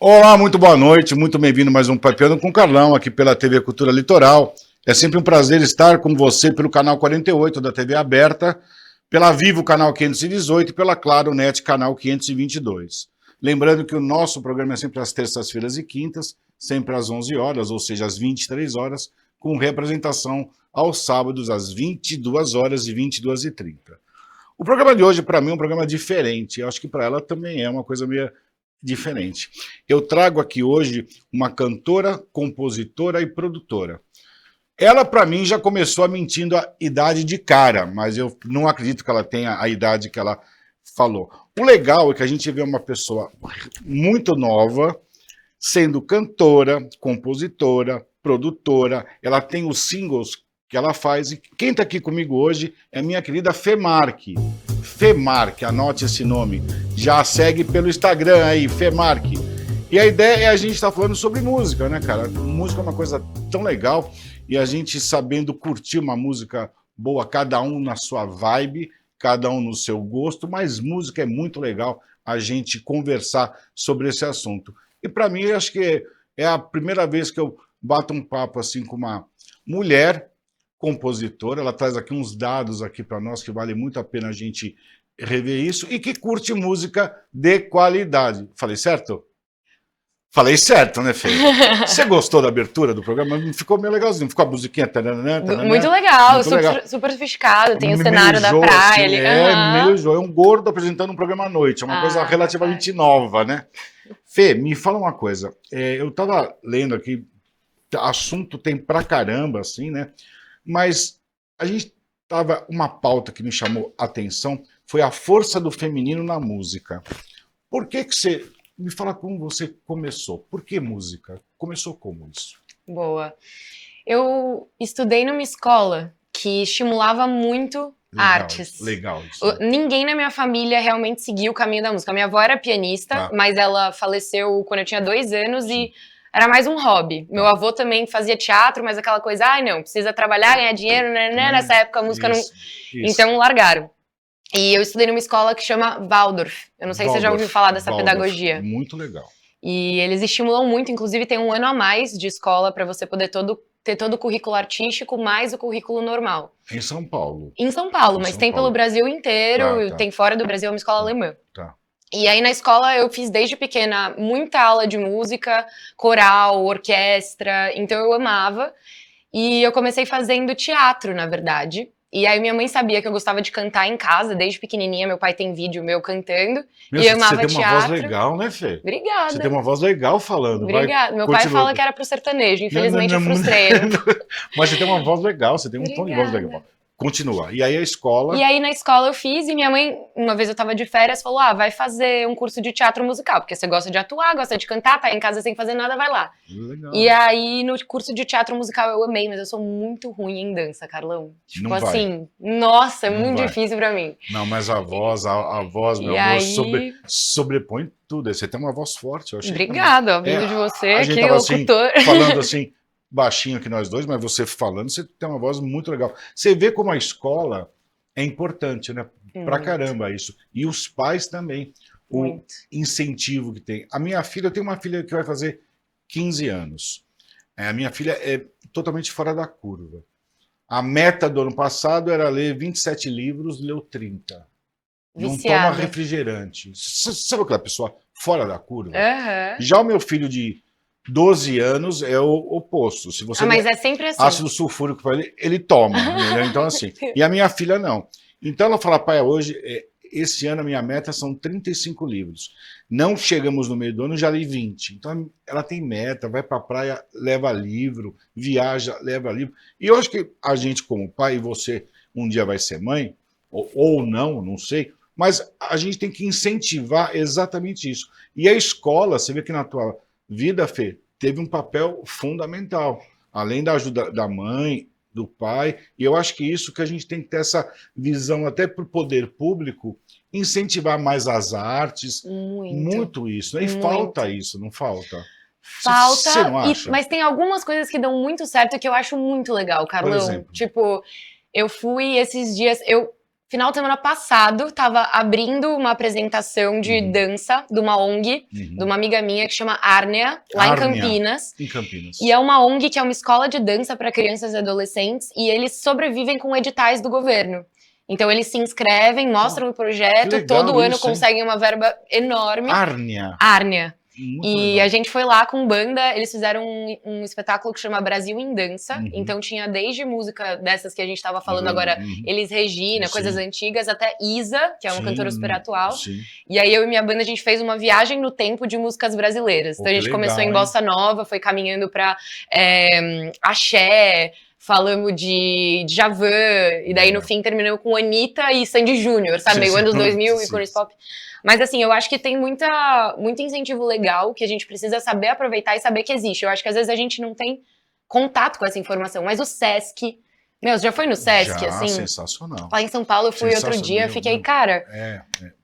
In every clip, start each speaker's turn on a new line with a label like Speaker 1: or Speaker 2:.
Speaker 1: Olá, muito boa noite, muito bem-vindo a mais um Papeando com o Carlão, aqui pela TV Cultura Litoral. É sempre um prazer estar com você pelo canal 48 da TV aberta, pela Vivo, canal 518 e pela Claro Net, canal 522. Lembrando que o nosso programa é sempre às terças-feiras e quintas, sempre às 11 horas, ou seja, às 23 horas, com representação aos sábados às 22 horas e 22h30. O programa de hoje, para mim, é um programa diferente. Eu acho que para ela também é uma coisa meio diferente. Eu trago aqui hoje uma cantora, compositora e produtora. Ela, para mim, já começou mentindo a idade de cara, mas eu não acredito que ela tenha a idade que ela falou. O legal é que a gente vê uma pessoa muito nova, sendo cantora, compositora, produtora. Ela tem os singles que ela faz. E quem está aqui comigo hoje é a minha querida Femarque. Femarque, anote esse nome. Já segue pelo Instagram aí, Femarque. E a ideia é a gente estar falando sobre música, né, cara? Música é uma coisa tão legal e a gente sabendo curtir uma música boa, cada um na sua vibe, cada um no seu gosto, mas música é muito legal a gente conversar sobre esse assunto. E para mim, eu acho que é a primeira vez que eu bato um papo assim com uma mulher compositora. Ela traz aqui uns dados aqui para nós que vale muito a pena a gente rever isso e que curte música de qualidade. Falei certo? Falei certo, né, Fê? Você gostou da abertura do programa? Ficou meio legalzinho, ficou a musiquinha. Taranã, taranã,
Speaker 2: muito legal,
Speaker 1: muito
Speaker 2: super,
Speaker 1: legal.
Speaker 2: super sofisticado, tem o
Speaker 1: Meio
Speaker 2: cenário da praia
Speaker 1: assim,
Speaker 2: ali.
Speaker 1: meio jogo. É um gordo apresentando um programa à noite, é uma coisa relativamente nova, né? Fê, me fala uma coisa. Eu tava lendo aqui, assunto tem pra caramba, assim, né? Mas a gente tava. Uma pauta que me chamou a atenção foi a força do feminino na música. Por que você. Me fala como você começou. Por que música? Começou como isso?
Speaker 2: Boa. Eu estudei numa escola que estimulava muito artes.
Speaker 1: Legal isso.
Speaker 2: Ninguém na minha família realmente seguiu o caminho da música. Minha avó era pianista, mas ela faleceu quando eu tinha 2 anos e era mais um hobby. Meu avô também fazia teatro, mas aquela coisa, não, precisa trabalhar, ganhar dinheiro, né? Nessa época a música não... Então largaram. E eu estudei numa escola que chama Waldorf. Eu não sei se você já ouviu falar dessa pedagogia.
Speaker 1: Muito legal.
Speaker 2: E eles estimulam muito, inclusive tem 1 ano a mais de escola para você poder ter todo o currículo artístico mais o currículo normal.
Speaker 1: Em São Paulo.
Speaker 2: Em São Paulo, mas tem pelo Brasil inteiro, tem fora do Brasil, é uma escola alemã. E aí na escola eu fiz desde pequena muita aula de música, coral, orquestra, então eu amava. E eu comecei fazendo teatro, na verdade. E aí minha mãe sabia que eu gostava de cantar em casa, desde pequenininha. Meu pai tem vídeo meu cantando. E eu amava teatro.
Speaker 1: Você tem uma voz legal, né, Fê?
Speaker 2: Obrigada.
Speaker 1: Você tem uma voz legal falando.
Speaker 2: Obrigada. Meu pai fala que era pro sertanejo, infelizmente eu frustrei ele.
Speaker 1: Mas você tem uma voz legal, você tem um tom de voz legal. Continua. E aí a escola...
Speaker 2: E aí na escola eu fiz, e minha mãe, uma vez eu tava de férias, falou, vai fazer um curso de teatro musical, porque você gosta de atuar, gosta de cantar, tá em casa sem fazer nada, vai lá.
Speaker 1: Legal.
Speaker 2: E aí no curso de teatro musical eu amei, mas eu sou muito ruim em dança, Carlão. Tipo
Speaker 1: não
Speaker 2: assim, nossa, é muito difícil pra mim.
Speaker 1: Não, mas a voz, meu amor, sobrepõe tudo. Você tem uma voz forte, eu achei.
Speaker 2: Obrigada, vindo de você,
Speaker 1: a gente tava
Speaker 2: locutor.
Speaker 1: Assim, falando assim, baixinho aqui nós dois, mas você falando, você tem uma voz muito legal. Você vê como a escola é importante, né? Pra caramba isso. E os pais também. O incentivo que tem. A minha filha, eu tenho uma filha que vai fazer 15 anos. A minha filha é totalmente fora da curva. A meta do ano passado era ler 27 livros, leu 30. Não toma refrigerante. Sabe aquela pessoa fora da curva? Já o meu filho de 12 anos é o oposto. Se você
Speaker 2: mas é sempre assim.
Speaker 1: Ácido sulfúrico para ele toma. Então, assim. E a minha filha não. Então ela fala, pai, hoje, esse ano a minha meta são 35 livros. Não chegamos no meio do ano, já li 20. Então ela tem meta, vai para a praia, leva livro, viaja, leva livro. E eu acho que a gente, como pai, e você um dia vai ser mãe, ou não sei, mas a gente tem que incentivar exatamente isso. E a escola, você vê que na tua vida, Fê, teve um papel fundamental. Além da ajuda da mãe, do pai, e eu acho que isso que a gente tem que ter essa visão até para o poder público, incentivar mais as artes, muito isso, né? E falta isso, não falta?
Speaker 2: Falta,
Speaker 1: você não acha?
Speaker 2: Mas tem algumas coisas que dão muito certo que eu acho muito legal, Carlão. Tipo, eu fui esses dias, Final de semana passado, tava abrindo uma apresentação de dança de uma ONG, de uma amiga minha que chama Árnia, lá em Campinas.
Speaker 1: Em Campinas.
Speaker 2: E é uma ONG que é uma escola de dança para crianças e adolescentes e eles sobrevivem com editais do governo. Então eles se inscrevem, mostram o projeto, todo ano conseguem uma verba enorme. Árnia. E a gente foi lá com banda, eles fizeram um espetáculo que chama Brasil em Dança, então tinha desde música dessas que a gente tava falando agora, Elis Regina, coisas antigas, até Isa, que é uma cantora super atual. E aí eu e minha banda, a gente fez uma viagem no tempo de músicas brasileiras. Então a gente começou em Bossa Nova, foi caminhando pra Axé, falamos de Djavan, e daí no fim terminamos com Anitta e Sandy Júnior, sabe? Meio anos 2000, ícones pop. Mas assim, eu acho que tem muito incentivo legal que a gente precisa saber aproveitar e saber que existe. Eu acho que às vezes a gente não tem contato com essa informação, mas o Sesc... Meu, você já foi no Sesc, assim?
Speaker 1: Sensacional.
Speaker 2: Lá em São Paulo eu fui outro dia, fiquei, cara...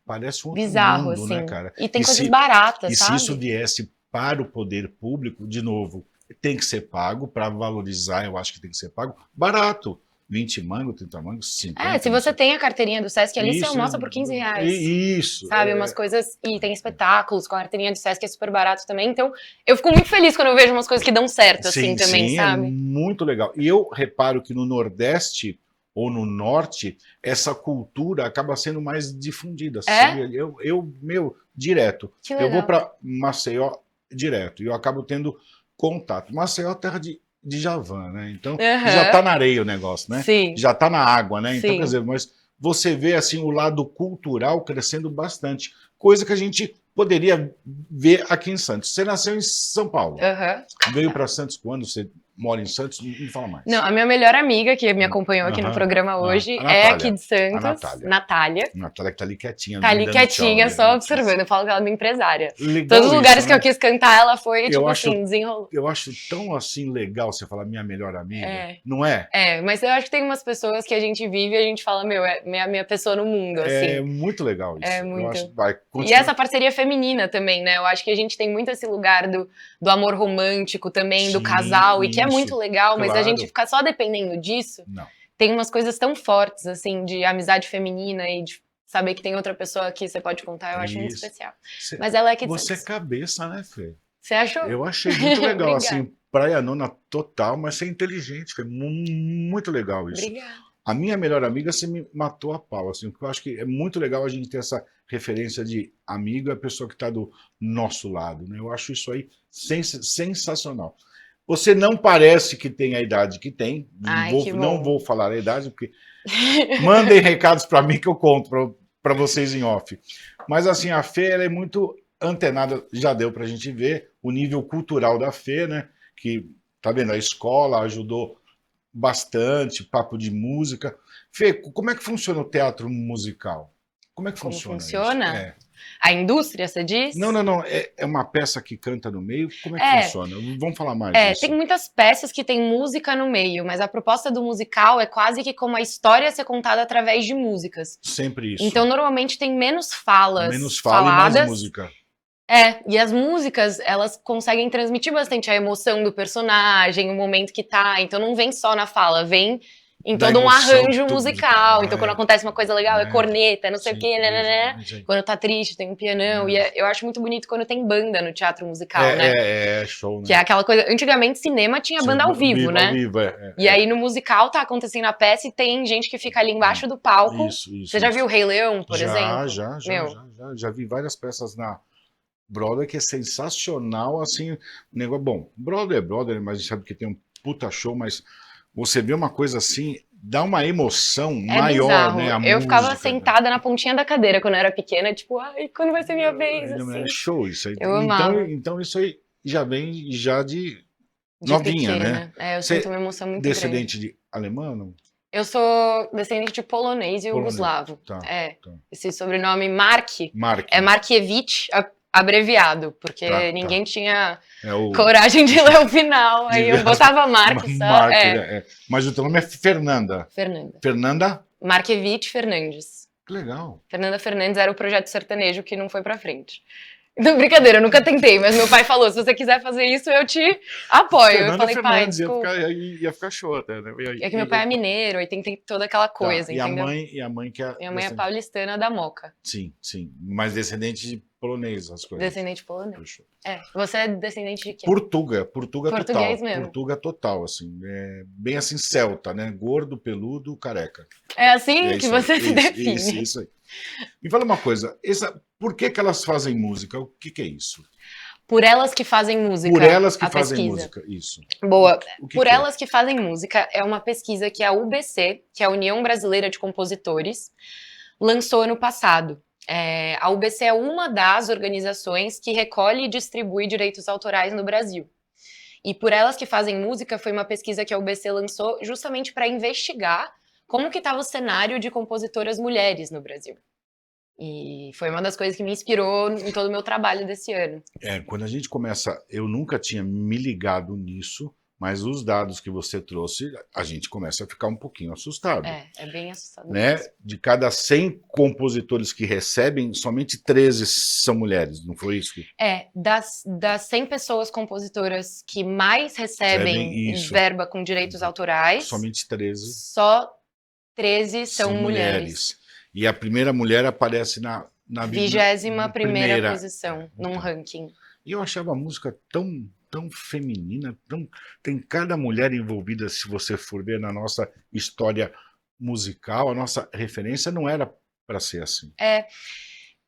Speaker 1: Parece um
Speaker 2: bizarro,
Speaker 1: mundo,
Speaker 2: assim.
Speaker 1: Né, cara?
Speaker 2: E tem coisas baratas, sabe?
Speaker 1: E se isso viesse para o poder público, de novo, tem que ser pago para valorizar, eu acho que tem que ser pago barato. 20 mangos, 30 mangos, 50.
Speaker 2: Se você tem a carteirinha do Sesc ali, você almoça por 15 reais.
Speaker 1: Isso.
Speaker 2: Sabe, umas coisas... E tem espetáculos com a carteirinha do Sesc, é super barato também. Então, eu fico muito feliz quando eu vejo umas coisas que dão certo, assim, também, sabe?
Speaker 1: É muito legal. E eu reparo que no Nordeste ou no Norte, essa cultura acaba sendo mais difundida. Sabe? Direto. Eu vou para Maceió direto e eu acabo tendo contato. Maceió é terra de Djavan, né? Então, já tá na areia o negócio, né?
Speaker 2: Sim.
Speaker 1: Já tá na água, né? Então, quer dizer, mas você vê, assim, o lado cultural crescendo bastante. Coisa que a gente poderia ver aqui em Santos. Você nasceu em São Paulo. Veio para Santos quando? Você mora em Santos? Não fala mais.
Speaker 2: Não, a minha melhor amiga, que me acompanhou aqui no programa hoje, é aqui de Santos. Natália.
Speaker 1: Natália que tá ali quietinha.
Speaker 2: Tá ali quietinha, só observando. Eu falo que ela é minha empresária.
Speaker 1: Legal.
Speaker 2: Todos os lugares
Speaker 1: isso,
Speaker 2: que eu quis cantar, ela foi, tipo assim, desenrolou.
Speaker 1: Eu acho tão, assim, legal você falar minha melhor amiga. Não é?
Speaker 2: Mas eu acho que tem umas pessoas que a gente vive e a gente fala, meu, é a minha pessoa no mundo, assim.
Speaker 1: É muito legal isso.
Speaker 2: É muito.
Speaker 1: Eu acho,
Speaker 2: e essa parceria feminina também, né? Eu acho que a gente tem muito esse lugar do amor romântico também, do casal, e que é muito legal, mas a gente ficar só dependendo disso, tem umas coisas tão fortes, assim, de amizade feminina e de saber que tem outra pessoa aqui que você pode contar, eu acho muito especial. Mas ela é aqui de
Speaker 1: Você
Speaker 2: Santos.
Speaker 1: É cabeça, né, Fê?
Speaker 2: Você achou?
Speaker 1: Eu achei muito legal, assim, praianona total, mas você é inteligente, Fê. Muito legal isso.
Speaker 2: Obrigada.
Speaker 1: A minha melhor amiga, você me matou a pau, assim, porque eu acho que é muito legal a gente ter essa referência de amigo, a pessoa que está do nosso lado, né? Eu acho isso aí sensacional. Você não parece que tem a idade que tem. Não vou falar a idade, porque mandem recados para mim que eu conto para vocês em off. Mas assim, a Fê ela é muito antenada, já deu para a gente ver o nível cultural da Fê, né? Que, tá vendo, a escola ajudou bastante, papo de música. Fê, como é que funciona o teatro musical? Como é que funciona?
Speaker 2: Funciona? A indústria, você diz?
Speaker 1: Não. É uma peça que canta no meio? Como é que funciona? Vamos falar mais disso.
Speaker 2: Tem muitas peças que tem música no meio, mas a proposta do musical é quase que como a história ser contada através de músicas.
Speaker 1: Sempre isso.
Speaker 2: Então, normalmente tem menos falas
Speaker 1: menos fala
Speaker 2: faladas.
Speaker 1: E mais música.
Speaker 2: E as músicas, elas conseguem transmitir bastante a emoção do personagem, o momento que tá. Então não vem só na fala, vem em todo um arranjo musical. Então quando acontece uma coisa legal, é corneta, não sei o quê, né? Quando tá triste, tem um pianão. E eu acho muito bonito quando tem banda no teatro musical, né?
Speaker 1: É show, né?
Speaker 2: Que é aquela coisa... Antigamente, cinema tinha banda ao vivo, né?
Speaker 1: Ao vivo,
Speaker 2: e aí no musical tá acontecendo a peça e tem gente que fica ali embaixo do palco. Você já viu o Rei Leão, por exemplo?
Speaker 1: Já vi várias peças na Broadway que é sensacional, assim, negócio bom. Broadway é Broadway, mas a gente sabe que tem um puta show, mas você vê uma coisa assim, dá uma emoção maior,
Speaker 2: bizarro.
Speaker 1: Né?
Speaker 2: Eu ficava sentada na pontinha da cadeira quando eu era pequena, tipo, ai, quando vai ser minha vez?
Speaker 1: É show isso aí.
Speaker 2: Eu amava.
Speaker 1: Então isso aí já vem de novinha,
Speaker 2: pequena, né? Eu sinto uma emoção muito
Speaker 1: descendente
Speaker 2: grande.
Speaker 1: De alemão?
Speaker 2: Eu sou descendente de polonês e iugoslavo.
Speaker 1: Tá.
Speaker 2: Esse sobrenome Mark é Markiewicz abreviado, porque ninguém tinha coragem de ler o final, aí eu botava Mark só.
Speaker 1: Mas o teu nome é Fernanda. Fernanda?
Speaker 2: Markiewicz Fernandes.
Speaker 1: Que legal.
Speaker 2: Fernanda Fernandes era o projeto sertanejo que não foi pra frente. Não, brincadeira, eu nunca tentei, mas meu pai falou, se você quiser fazer isso, eu te apoio. Eu falei, pai, desculpa.
Speaker 1: Ia ficar show até, né?
Speaker 2: É que meu pai é mineiro, e tem toda aquela coisa,
Speaker 1: tá.
Speaker 2: entendeu?
Speaker 1: E a mãe que é...
Speaker 2: Minha mãe é paulistana da Moca.
Speaker 1: Sim, mas descendente de polonês, as coisas.
Speaker 2: Descendente polonês. Você é descendente de quê?
Speaker 1: Português
Speaker 2: total.
Speaker 1: Mesmo. Portuga total, assim. Bem assim, celta, né? Gordo, peludo, careca.
Speaker 2: É assim que você se define.
Speaker 1: Isso aí. Me fala uma coisa, por que elas fazem música? O que é isso?
Speaker 2: Por elas que fazem música.
Speaker 1: Por elas que fazem música, isso.
Speaker 2: Boa. Por elas que fazem música é uma pesquisa que a UBC, que é a União Brasileira de Compositores, lançou ano passado. A UBC é uma das organizações que recolhe e distribui direitos autorais no Brasil. E Por Elas que Fazem Música foi uma pesquisa que a UBC lançou justamente para investigar como que estava o cenário de compositoras mulheres no Brasil. E foi uma das coisas que me inspirou em todo o meu trabalho desse ano.
Speaker 1: Quando a gente começa, eu nunca tinha me ligado nisso, mas os dados que você trouxe, a gente começa a ficar um pouquinho assustado.
Speaker 2: É bem assustador.
Speaker 1: Né? De cada 100 compositores que recebem, somente 13 são mulheres, não foi isso?
Speaker 2: Das 100 pessoas compositoras que mais recebem verba com direitos autorais,
Speaker 1: somente 13.
Speaker 2: Só 13 são mulheres.
Speaker 1: E a primeira mulher aparece na
Speaker 2: 21ª posição, num ranking.
Speaker 1: E eu achava a música tão feminina, tem cada mulher envolvida, se você for ver na nossa história musical, a nossa referência não era para ser assim.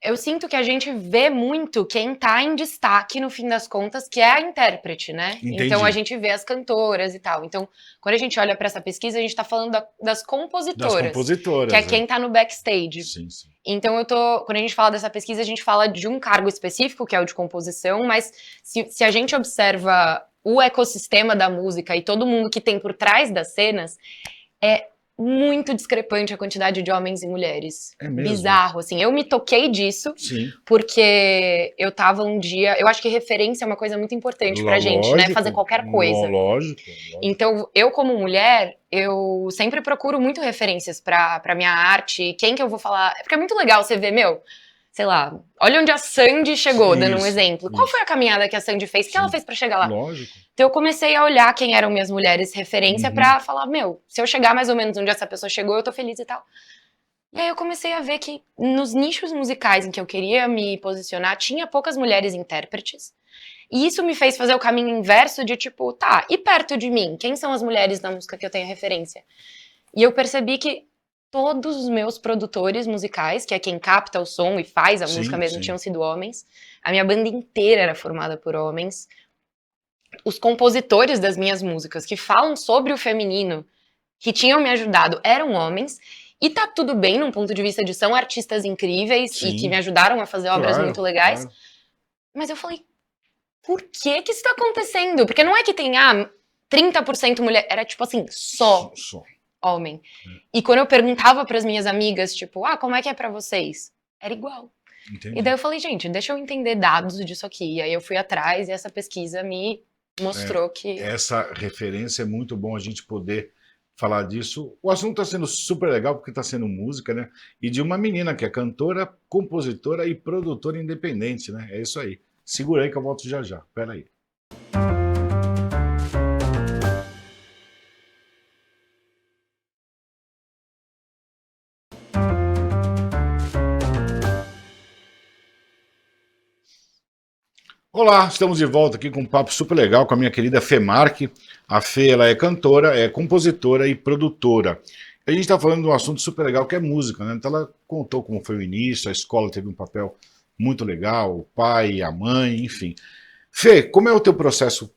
Speaker 2: Eu sinto que a gente vê muito quem tá em destaque, no fim das contas, que é a intérprete, né?
Speaker 1: Entendi.
Speaker 2: Então a gente vê as cantoras e tal. Então, quando a gente olha para essa pesquisa, a gente tá falando das compositoras. Que é quem tá no backstage.
Speaker 1: Sim.
Speaker 2: Então quando a gente fala dessa pesquisa, a gente fala de um cargo específico, que é o de composição, mas se a gente observa o ecossistema da música e todo mundo que tem por trás das cenas, é muito discrepante a quantidade de homens e mulheres.
Speaker 1: É mesmo?
Speaker 2: Bizarro, assim. Eu me toquei disso, porque eu tava um dia... Eu acho que referência é uma coisa muito importante pra gente, né? Fazer qualquer coisa.
Speaker 1: Lógico.
Speaker 2: Então, eu como mulher, eu sempre procuro muito referências pra minha arte. Quem que eu vou falar... Porque é muito legal você ver, sei lá, olha onde a Sandy chegou, dando um exemplo. Qual foi a caminhada que a Sandy fez? O que ela fez pra chegar lá?
Speaker 1: Lógico.
Speaker 2: Então eu comecei a olhar quem eram minhas mulheres referência pra falar, se eu chegar mais ou menos onde essa pessoa chegou, eu tô feliz e tal. E aí eu comecei a ver que nos nichos musicais em que eu queria me posicionar, tinha poucas mulheres intérpretes. E isso me fez fazer o caminho inverso de tipo, tá, e perto de mim? Quem são as mulheres da música que eu tenho referência? E eu percebi que todos os meus produtores musicais, que é quem capta o som e faz a música mesmo, tinham sido homens. A minha banda inteira era formada por homens. Os compositores das minhas músicas, que falam sobre o feminino, que tinham me ajudado, eram homens. E tá tudo bem num ponto de vista de são artistas incríveis e que me ajudaram a fazer obras muito legais. Claro. Mas eu falei, por que isso tá acontecendo? Porque não é que tem 30% mulher, era tipo assim, só homem. E quando eu perguntava pras minhas amigas, tipo, como é que é pra vocês? Era igual.
Speaker 1: Entendi.
Speaker 2: E daí eu falei, gente, deixa eu entender dados disso aqui. E aí eu fui atrás e essa pesquisa me mostrou que...
Speaker 1: Essa referência é muito bom a gente poder falar disso. O assunto está sendo super legal porque está sendo música, né? E de uma menina que é cantora, compositora e produtora independente, né? É isso aí. Segura aí que eu volto já já. Pera aí. Olá, estamos de volta aqui com um papo super legal com a minha querida Fê Marque. A Fê, ela é cantora, é compositora e produtora. A gente está falando de um assunto super legal que é música, né? Então ela contou como foi o início, a escola teve um papel muito legal, o pai, a mãe, enfim. Fê, como é o teu processo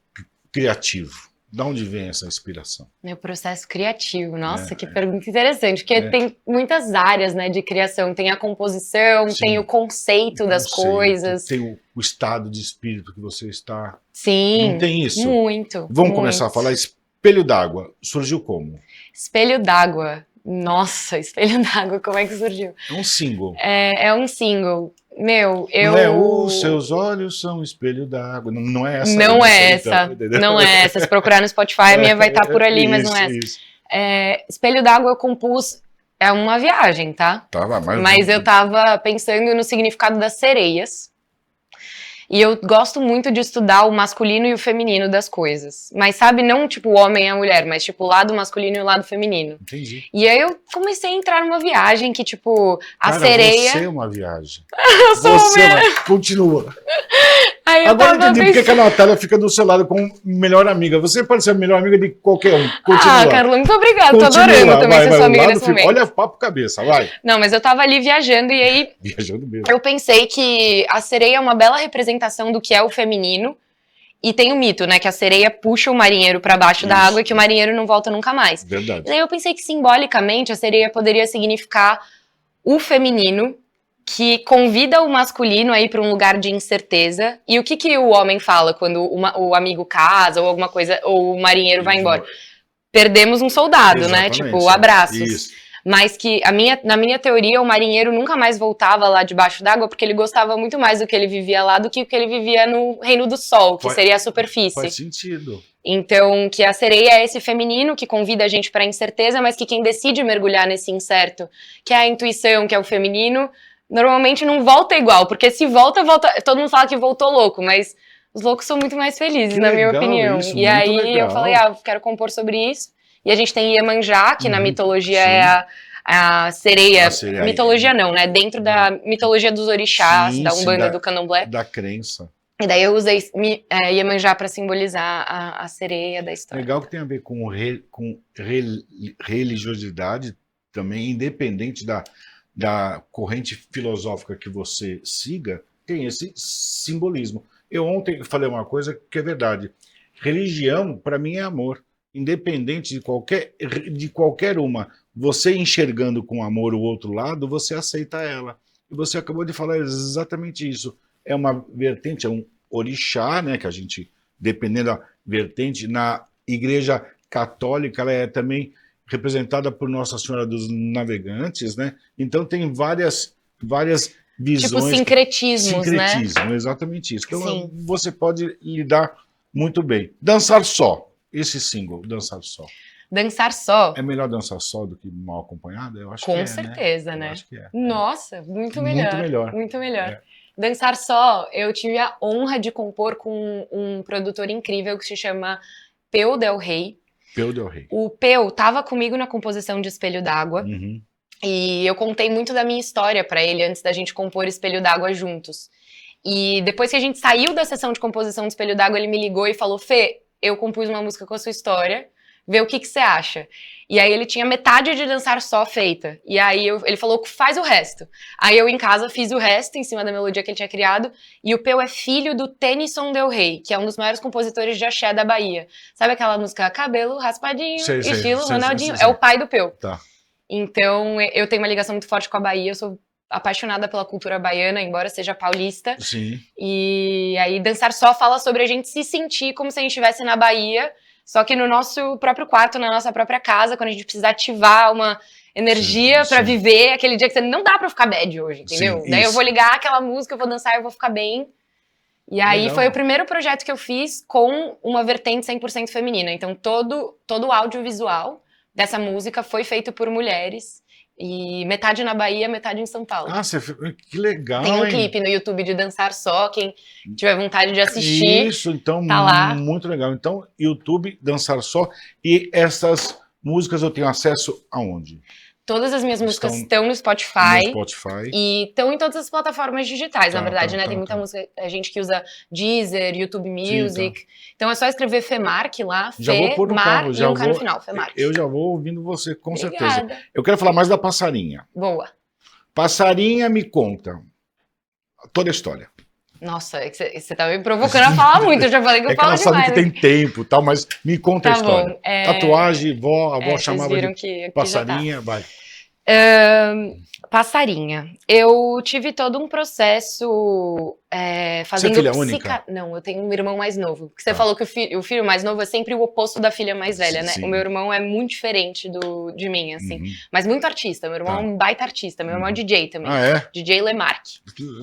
Speaker 1: criativo? De onde vem essa inspiração?
Speaker 2: Meu processo criativo, nossa, que pergunta interessante, porque tem muitas áreas, né, de criação, tem a composição, tem o conceito das coisas.
Speaker 1: Tem o estado de espírito que você está...
Speaker 2: Sim,
Speaker 1: não tem isso?
Speaker 2: Muito.
Speaker 1: Vamos começar a falar. Espelho d'Água, surgiu como?
Speaker 2: Espelho d'Água, nossa, Espelho d'Água, como é que surgiu?
Speaker 1: É um single.
Speaker 2: É um single. Não
Speaker 1: é os seus olhos são espelho d'água. Não é essa.
Speaker 2: Não é essa. Não é essa. Se procurar no Spotify, a minha vai estar por ali, mas não é essa. Espelho d'Água eu compus... É uma viagem, tá?
Speaker 1: Tava,
Speaker 2: mas eu tava pensando no significado das sereias. E eu gosto muito de estudar o masculino e o feminino das coisas. Mas sabe, não tipo o homem e a mulher, mas tipo o lado masculino e o lado feminino.
Speaker 1: Entendi.
Speaker 2: E aí eu comecei a entrar numa viagem que tipo, a
Speaker 1: Cara,
Speaker 2: sereia...
Speaker 1: você é uma viagem.
Speaker 2: Eu sou
Speaker 1: Continua.
Speaker 2: Aí eu
Speaker 1: Agora entendi porque que a Natália fica do seu lado como melhor amiga. Você pode ser a melhor amiga de qualquer um. Continua.
Speaker 2: Ah, Carlão, muito obrigada. Tô adorando também ser sua amiga nesse momento.
Speaker 1: Olha papo cabeça, vai.
Speaker 2: Não, mas eu tava ali viajando e aí...
Speaker 1: Viajando mesmo.
Speaker 2: Eu pensei que a sereia é uma bela representação do que é o feminino. E tem o mito, né, que a sereia puxa o marinheiro pra baixo da água e que o marinheiro não volta nunca mais.
Speaker 1: Verdade.
Speaker 2: E aí eu pensei que simbolicamente a sereia poderia significar o feminino, que convida o masculino a ir para um lugar de incerteza. E o que o homem fala quando o amigo casa ou alguma coisa, ou o marinheiro vai embora? Perdemos um soldado, exatamente, né? Tipo, abraços. Isso. Mas que na minha teoria, o marinheiro nunca mais voltava lá debaixo d'água porque ele gostava muito mais do que ele vivia lá do que o que ele vivia no Reino do Sol, que seria a superfície.
Speaker 1: Faz sentido.
Speaker 2: Então, que a sereia é esse feminino que convida a gente para a incerteza, mas que quem decide mergulhar nesse incerto, que é a intuição, que é o feminino, normalmente não volta igual, porque se volta, todo mundo fala que voltou louco, mas os loucos são muito mais felizes, na minha opinião.
Speaker 1: Isso,
Speaker 2: e aí eu falei, quero compor sobre isso. E a gente tem Iemanjá, que na mitologia é a sereia. Mitologia não, né? Dentro da mitologia dos orixás, da Umbanda, do Candomblé.
Speaker 1: Da crença.
Speaker 2: E daí eu usei Iemanjá para simbolizar a sereia da história.
Speaker 1: Legal que tem a ver com religiosidade também, independente da corrente filosófica que você siga, tem esse simbolismo. Eu ontem falei uma coisa que é verdade. Religião, para mim, é amor. Independente de qualquer uma, você enxergando com amor o outro lado, você aceita ela. E você acabou de falar exatamente isso. É uma vertente, é um orixá, né, que a gente, dependendo da vertente, na Igreja Católica, ela é também representada por Nossa Senhora dos Navegantes, né? Então tem várias visões.
Speaker 2: Tipo sincretismos, né?
Speaker 1: Sincretismo, exatamente isso. Então você pode lidar muito bem. Dançar só. Esse single, Dançar Só.
Speaker 2: Dançar só?
Speaker 1: É melhor dançar só do que mal acompanhada? Eu acho que é,
Speaker 2: com certeza, né?
Speaker 1: Eu acho que é.
Speaker 2: Nossa, muito melhor.
Speaker 1: Muito melhor.
Speaker 2: Muito melhor. É. Dançar só, eu tive a honra de compor com um produtor incrível que se chama Peu Del Rey.
Speaker 1: Peu Del Rey.
Speaker 2: O Peu tava comigo na composição de Espelho d'Água.
Speaker 1: Uhum.
Speaker 2: E eu contei muito da minha história pra ele antes da gente compor Espelho d'Água juntos. E depois que a gente saiu da sessão de composição de Espelho d'Água, ele me ligou e falou: Fê, eu compus uma música com a sua história, vê o que você acha. E aí ele tinha metade de Dançar Só feita. E aí ele falou que faz o resto. Aí eu em casa fiz o resto, em cima da melodia que ele tinha criado. E o Peu é filho do Tennyson Del Rey, que é um dos maiores compositores de axé da Bahia. Sabe aquela música Cabelo Raspadinho, estilo Ronaldinho? É o pai do Peu.
Speaker 1: Tá.
Speaker 2: Então eu tenho uma ligação muito forte com a Bahia, eu sou apaixonada pela cultura baiana, embora seja paulista.
Speaker 1: Sim.
Speaker 2: E aí Dançar Só fala sobre a gente se sentir como se a gente estivesse na Bahia, só que no nosso próprio quarto, na nossa própria casa, quando a gente precisa ativar uma energia pra viver aquele dia que você não dá pra ficar bad hoje, entendeu? Daí eu vou ligar aquela música, eu vou dançar, eu vou ficar bem. E aí foi o primeiro projeto que eu fiz com uma vertente 100% feminina. Então todo o audiovisual dessa música foi feito por mulheres. E metade na Bahia, metade em São Paulo.
Speaker 1: Ah, que legal,
Speaker 2: tem um clipe no YouTube de Dançar Só, quem tiver vontade de assistir.
Speaker 1: Isso, então,
Speaker 2: tá lá.
Speaker 1: Muito legal. Então, YouTube, Dançar Só. E essas músicas eu tenho acesso aonde?
Speaker 2: Todas as minhas músicas estão no Spotify.
Speaker 1: No Spotify.
Speaker 2: E estão em todas as plataformas digitais, na verdade, né? Tem muita música, a gente que usa Deezer, YouTube Music. Então é só escrever Femark lá,
Speaker 1: já vou pôr no carro,
Speaker 2: já no final, Femark.
Speaker 1: Eu já vou ouvindo você, com
Speaker 2: Obrigada.
Speaker 1: certeza. Eu quero falar mais da Passarinha.
Speaker 2: Boa.
Speaker 1: Passarinha me conta toda a história.
Speaker 2: Nossa, você tá me provocando a falar muito, eu já falei que eu falo demais.
Speaker 1: É que ela sabe que tem tempo e tal, mas me conta a história.
Speaker 2: Bom,
Speaker 1: Tatuagem, a avó chamava de
Speaker 2: que
Speaker 1: Passarinha, vai.
Speaker 2: Passarinha. Eu tive todo um processo fazendo...
Speaker 1: Você é filha única?
Speaker 2: Não, eu tenho um irmão mais novo. Você falou que o filho mais novo é sempre o oposto da filha mais velha, né?
Speaker 1: Sim.
Speaker 2: O meu irmão é muito diferente de mim, assim. Mas muito artista. Meu irmão é um baita artista. Meu irmão é DJ também.
Speaker 1: Ah, é?
Speaker 2: DJ Lemark.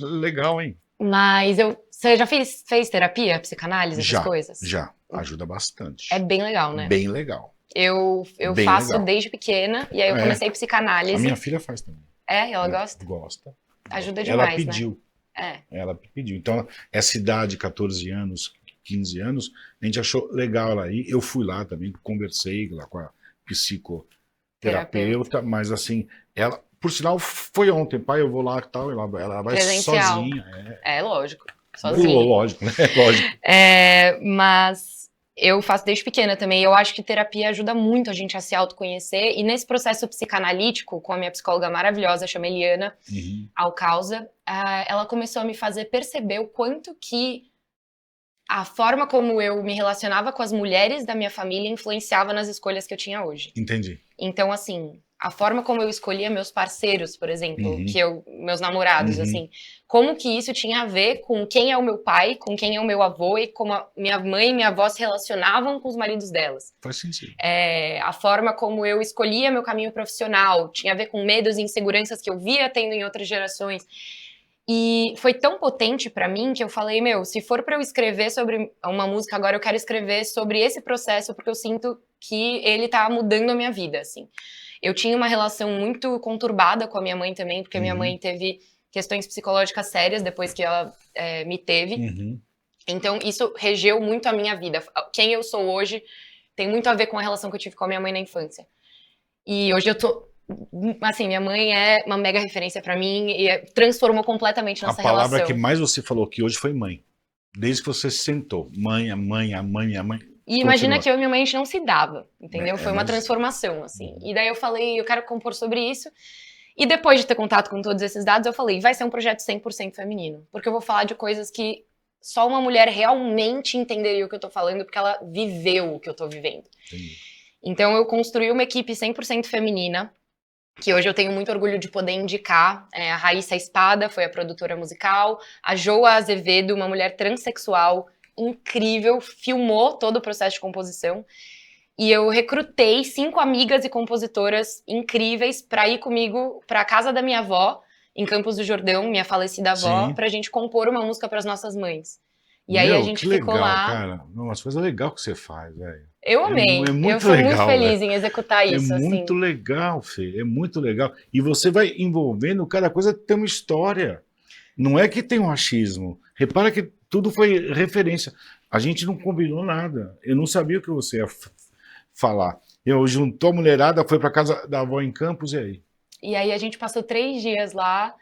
Speaker 1: Legal, hein?
Speaker 2: Mas você já fez terapia, psicanálise, essas coisas?
Speaker 1: Já. Ajuda bastante.
Speaker 2: É bem legal, né?
Speaker 1: Bem legal.
Speaker 2: Eu faço desde pequena, e aí eu comecei psicanálise.
Speaker 1: A minha filha faz também.
Speaker 2: É? Ela gosta?
Speaker 1: Gosta.
Speaker 2: Ajuda demais,
Speaker 1: ela pediu.
Speaker 2: né?
Speaker 1: Ela pediu. Então, essa idade, 14 anos, 15 anos, a gente achou legal ela ir. Eu fui lá também, conversei lá com a psicoterapeuta, mas assim, ela, por sinal, foi ontem, pai, eu vou lá e tal, ela vai
Speaker 2: presencial.
Speaker 1: Sozinha.
Speaker 2: Lógico, sozinha.
Speaker 1: Lógico, né? Lógico.
Speaker 2: Mas eu faço desde pequena também, eu acho que terapia ajuda muito a gente a se autoconhecer, e nesse processo psicanalítico, com a minha psicóloga maravilhosa, chama Eliana Alcausa, ela começou a me fazer perceber o quanto que a forma como eu me relacionava com as mulheres da minha família influenciava nas escolhas que eu tinha hoje.
Speaker 1: Entendi.
Speaker 2: Então, assim, a forma como eu escolhia meus parceiros, por exemplo, meus namorados, assim, como que isso tinha a ver com quem é o meu pai, com quem é o meu avô e como a minha mãe e minha avó se relacionavam com os maridos delas.
Speaker 1: Faz sentido.
Speaker 2: A forma como eu escolhia meu caminho profissional tinha a ver com medos e inseguranças que eu via tendo em outras gerações. E foi tão potente pra mim que eu falei, se for pra eu escrever sobre uma música agora, eu quero escrever sobre esse processo, porque eu sinto que ele tá mudando a minha vida, assim. Eu tinha uma relação muito conturbada com a minha mãe também, porque minha mãe teve questões psicológicas sérias depois que ela me teve. Então, isso regeu muito a minha vida. Quem eu sou hoje tem muito a ver com a relação que eu tive com a minha mãe na infância. E hoje eu tô... Assim, minha mãe é uma mega referência pra mim e transformou completamente nossa relação.
Speaker 1: A palavra que mais você falou aqui hoje foi mãe. Desde que você se sentou. Mãe.
Speaker 2: E imagina que eu e minha mãe, a gente não se dava, entendeu? Foi uma transformação, assim. E daí eu falei, eu quero compor sobre isso. E depois de ter contato com todos esses dados, eu falei, vai ser um projeto 100% feminino. Porque eu vou falar de coisas que só uma mulher realmente entenderia o que eu tô falando, porque ela viveu o que eu tô vivendo. Então eu construí uma equipe 100% feminina, que hoje eu tenho muito orgulho de poder indicar. A Raíssa Espada foi a produtora musical, a Joa Azevedo, uma mulher transexual incrível, filmou todo o processo de composição, e eu recrutei 5 amigas e compositoras incríveis para ir comigo para a casa da minha avó, em Campos do Jordão, minha falecida avó, pra gente compor uma música para as nossas mães. E aí a gente ficou lá.
Speaker 1: Cara. Uma coisa legal que você faz, velho.
Speaker 2: Eu amei. Eu fui muito feliz em executar isso.
Speaker 1: É muito legal, Fê. É muito legal. E você vai envolvendo, cada coisa tem uma história. Não é que tem um achismo. Repara que tudo foi referência. A gente não combinou nada. Eu não sabia o que você ia falar. Eu juntou a mulherada, foi para casa da avó em Campos, e aí?
Speaker 2: E aí a gente passou 3 dias lá,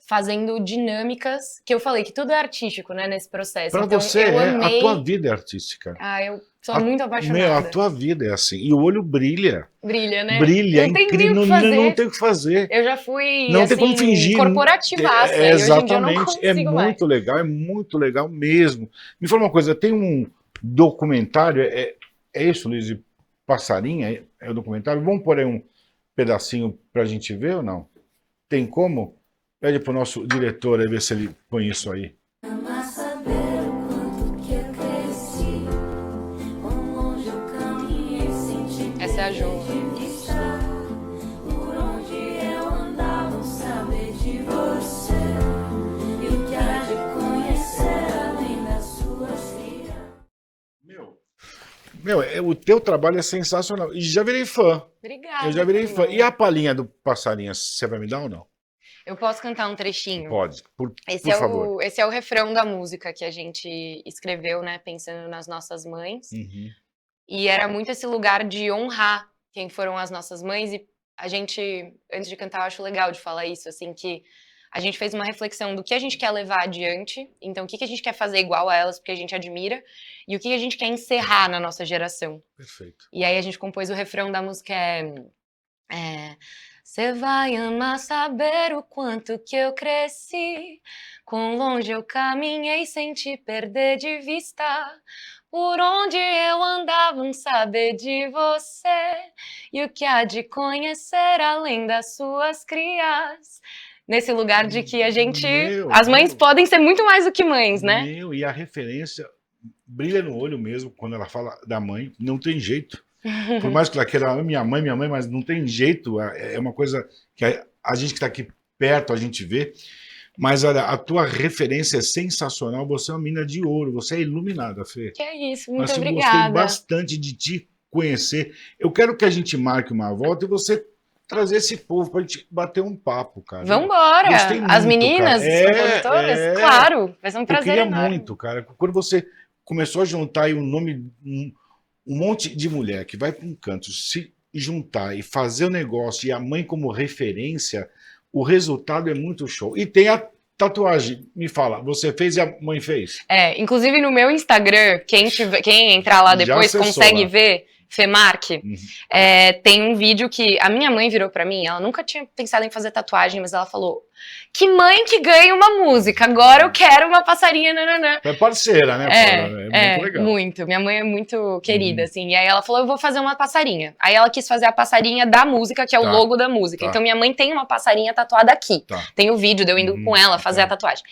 Speaker 2: fazendo dinâmicas, que eu falei que tudo é artístico, né, nesse processo.
Speaker 1: Pra então, você, a tua vida é artística.
Speaker 2: Eu sou muito apaixonada.
Speaker 1: A tua vida é assim. E o olho brilha.
Speaker 2: Brilha, né?
Speaker 1: Brilha, é incrível. Não tem o que fazer.
Speaker 2: Eu já fui,
Speaker 1: não tem como fingir.
Speaker 2: Corporativaça.
Speaker 1: Exatamente. É muito legal mesmo. Me fala uma coisa, tem um documentário, é isso, Luiz, de Passarinha? É o documentário? Vamos pôr aí um pedacinho pra gente ver ou não? Tem como? Pede pro nosso diretor aí ver se ele põe isso aí.
Speaker 2: Essa é a Jo.
Speaker 1: O teu trabalho é sensacional. E já virei fã.
Speaker 2: Obrigada.
Speaker 1: Eu já virei fã. E a palhinha do Passarinha, você vai me dar ou não?
Speaker 2: Eu posso cantar um trechinho?
Speaker 1: Pode, por favor.
Speaker 2: Esse é o refrão da música que a gente escreveu, né, pensando nas nossas mães. E era muito esse lugar de honrar quem foram as nossas mães. E a gente, antes de cantar, eu acho legal de falar isso, assim, que a gente fez uma reflexão do que a gente quer levar adiante. Então, o que a gente quer fazer igual a elas, porque a gente admira, e o que a gente quer encerrar na nossa geração.
Speaker 1: Perfeito.
Speaker 2: E aí a gente compôs o refrão da música, Cê vai amar saber o quanto que eu cresci, quão longe eu caminhei sem te perder de vista, por onde eu andava saber de você, e o que há de conhecer além das suas crias. Nesse lugar de que a gente... as mães podem ser muito mais do que mães, né?
Speaker 1: E a referência brilha no olho mesmo quando ela fala da mãe, não tem jeito. Por mais que ela queira minha mãe, mas não tem jeito. É uma coisa que a gente que está aqui perto, a gente vê. Mas olha, a tua referência é sensacional. Você é uma mina de ouro, você é iluminada, Fê.
Speaker 2: Que é isso, muito
Speaker 1: Eu
Speaker 2: obrigada.
Speaker 1: gostei bastante de te conhecer. Eu quero que a gente marque uma volta e você trazer esse povo pra gente bater um papo, cara.
Speaker 2: Vambora! As meninas, as compositoras? Claro, vai ser um prazer enorme.
Speaker 1: Eu queria muito, cara. Quando você começou a juntar aí um monte de mulher que vai para um canto se juntar e fazer o negócio e a mãe como referência, o resultado é muito show. E tem a tatuagem, me fala, você fez e a mãe fez?
Speaker 2: Inclusive no meu Instagram, quem entrar lá depois consegue ver, Femark, tem um vídeo que a minha mãe virou pra mim, ela nunca tinha pensado em fazer tatuagem, mas ela falou, que mãe que ganha uma música, agora eu quero uma passarinha, nananã.
Speaker 1: É parceira, né? É muito legal.
Speaker 2: Muito, minha mãe é muito querida, assim, e aí ela falou, eu vou fazer uma passarinha. Aí ela quis fazer a passarinha da música, que é o logo da música, então minha mãe tem uma passarinha tatuada aqui, tem o vídeo de eu indo com ela fazer a tatuagem.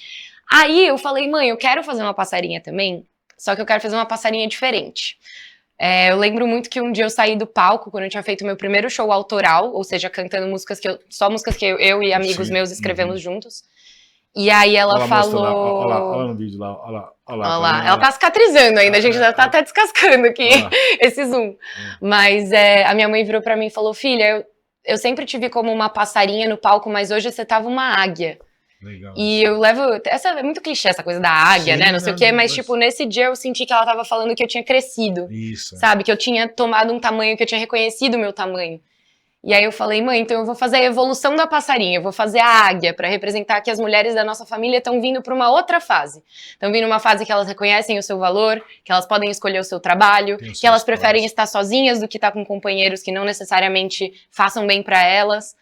Speaker 2: Aí eu falei, mãe, eu quero fazer uma passarinha também, só que eu quero fazer uma passarinha diferente. Eu lembro muito que um dia eu saí do palco, quando eu tinha feito meu primeiro show autoral, ou seja, cantando só músicas que eu e amigos meus escrevemos juntos. E aí ela falou...
Speaker 1: Olha no vídeo lá, olha lá.
Speaker 2: Ela tá cicatrizando ainda, a gente já tá até descascando aqui esse zoom. Mas a minha mãe virou pra mim e falou, filha, eu sempre te vi como uma passarinha no palco, mas hoje você tava uma águia.
Speaker 1: Legal.
Speaker 2: E eu levo... é muito clichê essa coisa da águia, né? Não sei o quê, mas tipo, nesse dia eu senti que ela tava falando que eu tinha crescido.
Speaker 1: Isso.
Speaker 2: Sabe? Que eu tinha tomado um tamanho, que eu tinha reconhecido o meu tamanho. E aí eu falei, mãe, então eu vou fazer a evolução da passarinha, eu vou fazer a águia pra representar que as mulheres da nossa família estão vindo pra uma outra fase. Estão vindo uma fase que elas reconhecem o seu valor, que elas podem escolher o seu trabalho, que elas preferem estar sozinhas do que estar com companheiros que não necessariamente façam bem pra elas.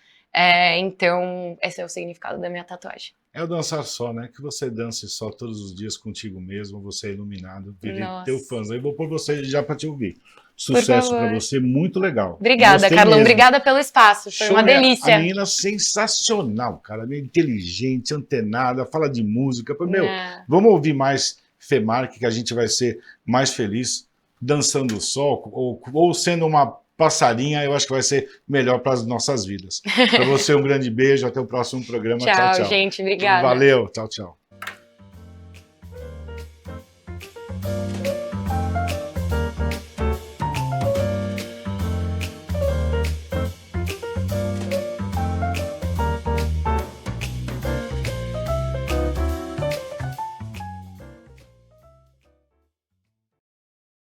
Speaker 2: Então, esse é o significado da minha tatuagem.
Speaker 1: É o dançar só, né? Que você dance só todos os dias contigo mesmo, você é iluminado, vive teu fãs. Aí vou pôr você já pra te ouvir. Sucesso pra você, muito legal.
Speaker 2: Obrigada, Carlão, obrigada pelo espaço, foi uma delícia.
Speaker 1: A menina sensacional, cara, meio inteligente, antenada, fala de música. Meu, vamos ouvir mais Femark, que a gente vai ser mais feliz dançando só, ou sendo uma passarinha, eu acho que vai ser melhor para as nossas vidas. Para você, um grande beijo, até o próximo programa. Tchau, tchau.
Speaker 2: Tchau, gente, obrigada.
Speaker 1: Valeu, tchau, tchau.